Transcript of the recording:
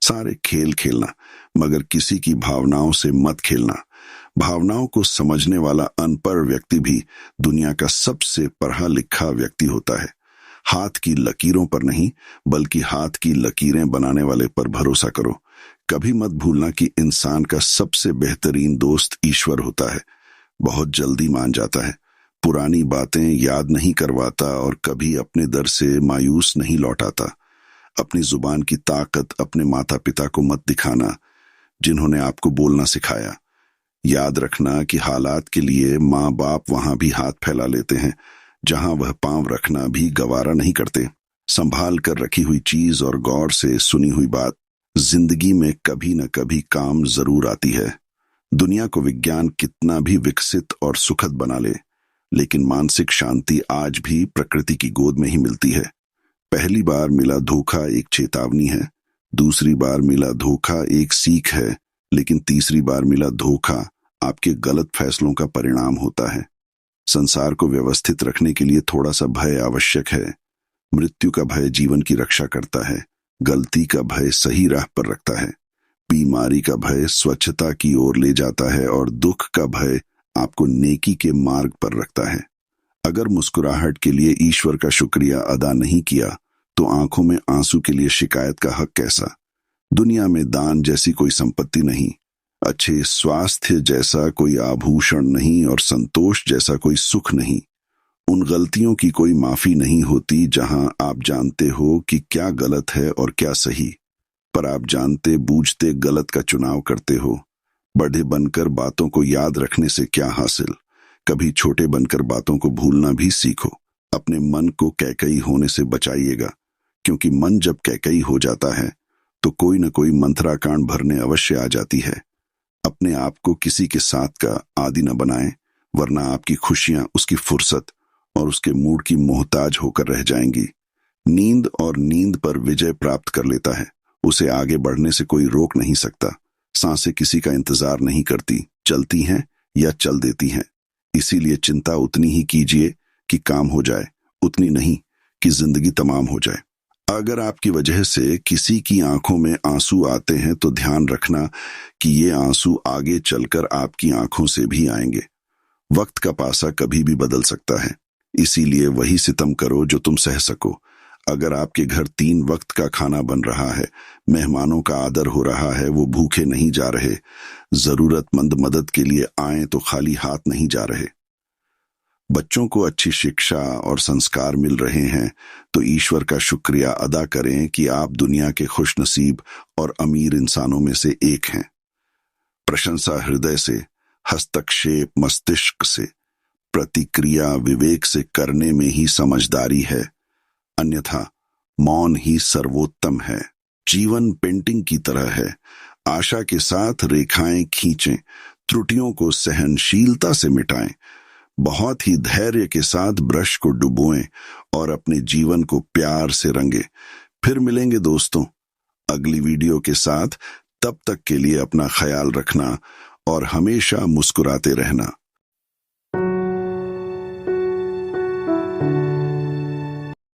सारे खेल खेलना, मगर किसी की भावनाओं से मत खेलना। भावनाओं को समझने वाला अनपढ़ व्यक्ति भी दुनिया का सबसे पढ़ा लिखा व्यक्ति होता है। हाथ की लकीरों पर नहीं, बल्कि हाथ की लकीरें बनाने वाले पर भरोसा करो। कभी मत भूलना कि इंसान का सबसे बेहतरीन दोस्त ईश्वर होता है। बहुत जल्दी मान जाता है, पुरानी बातें याद नहीं करवाता और कभी अपने दर से मायूस नहीं लौटाता। अपनी जुबान की ताकत अपने माता पिता को मत दिखाना, जिन्होंने आपको बोलना सिखाया। याद रखना कि हालात के लिए माँ बाप वहां भी हाथ फैला लेते हैं, जहां वह पांव रखना भी गवारा नहीं करते। संभाल कर रखी हुई चीज और गौर से सुनी हुई बात जिंदगी में कभी न कभी काम जरूर आती है। दुनिया को विज्ञान कितना भी विकसित और सुखद बना ले, लेकिन मानसिक शांति आज भी प्रकृति की गोद में ही मिलती है। पहली बार मिला धोखा एक चेतावनी है, दूसरी बार मिला धोखा एक सीख है, लेकिन तीसरी बार मिला धोखा आपके गलत फैसलों का परिणाम होता है। संसार को व्यवस्थित रखने के लिए थोड़ा सा भय आवश्यक है। मृत्यु का भय जीवन की रक्षा करता है, गलती का भय सही राह पर रखता है, बीमारी का भय स्वच्छता की ओर ले जाता है और दुख का भय आपको नेकी के मार्ग पर रखता है। अगर मुस्कुराहट के लिए ईश्वर का शुक्रिया अदा नहीं किया, तो आंखों में आंसू के लिए शिकायत का हक कैसा। दुनिया में दान जैसी कोई संपत्ति नहीं, अच्छे स्वास्थ्य जैसा कोई आभूषण नहीं और संतोष जैसा कोई सुख नहीं। उन गलतियों की कोई माफी नहीं होती जहां आप जानते हो कि क्या गलत है और क्या सही, पर आप जानते बूझते गलत का चुनाव करते हो। बड़े बनकर बातों को याद रखने से क्या हासिल, कभी छोटे बनकर बातों को भूलना भी सीखो। अपने मन को कैकई होने से बचाइएगा, क्योंकि मन जब कैकई हो जाता है तो कोई न कोई मंथराकांड भरने अवश्य आ जाती है। अपने आप को किसी के साथ का आदी न बनाएं, वरना आपकी खुशियां उसकी फुर्सत और उसके मूड की मोहताज होकर रह जाएंगी। नींद और नींद पर विजय प्राप्त कर लेता है, उसे आगे बढ़ने से कोई रोक नहीं सकता। सांसें किसी का इंतजार नहीं करती, चलती हैं या चल देती हैं। इसीलिए चिंता उतनी ही कीजिए कि काम हो जाए, उतनी नहीं कि जिंदगी तमाम हो जाए। अगर आपकी वजह से किसी की आंखों में आंसू आते हैं तो ध्यान रखना कि ये आंसू आगे चलकर आपकी आंखों से भी आएंगे। वक्त का पासा कभी भी बदल सकता है, इसीलिए वही सितम करो जो तुम सह सको। अगर आपके घर 3 वक्त का खाना बन रहा है, मेहमानों का आदर हो रहा है, वो भूखे नहीं जा रहे, जरूरतमंद मदद के लिए आए तो खाली हाथ नहीं जा रहे, बच्चों को अच्छी शिक्षा और संस्कार मिल रहे हैं, तो ईश्वर का शुक्रिया अदा करें कि आप दुनिया के खुशनसीब और अमीर इंसानों में से एक हैं। प्रशंसा हृदय से, हस्तक्षेप मस्तिष्क से, प्रतिक्रिया विवेक से करने में ही समझदारी है, अन्यथा मौन ही सर्वोत्तम है। जीवन पेंटिंग की तरह है, आशा के साथ रेखाएं खींचें, त्रुटियों को सहनशीलता से मिटाएं, बहुत ही धैर्य के साथ ब्रश को डुबोएं और अपने जीवन को प्यार से रंगे। फिर मिलेंगे दोस्तों अगली वीडियो के साथ। तब तक के लिए अपना ख्याल रखना और हमेशा मुस्कुराते रहना।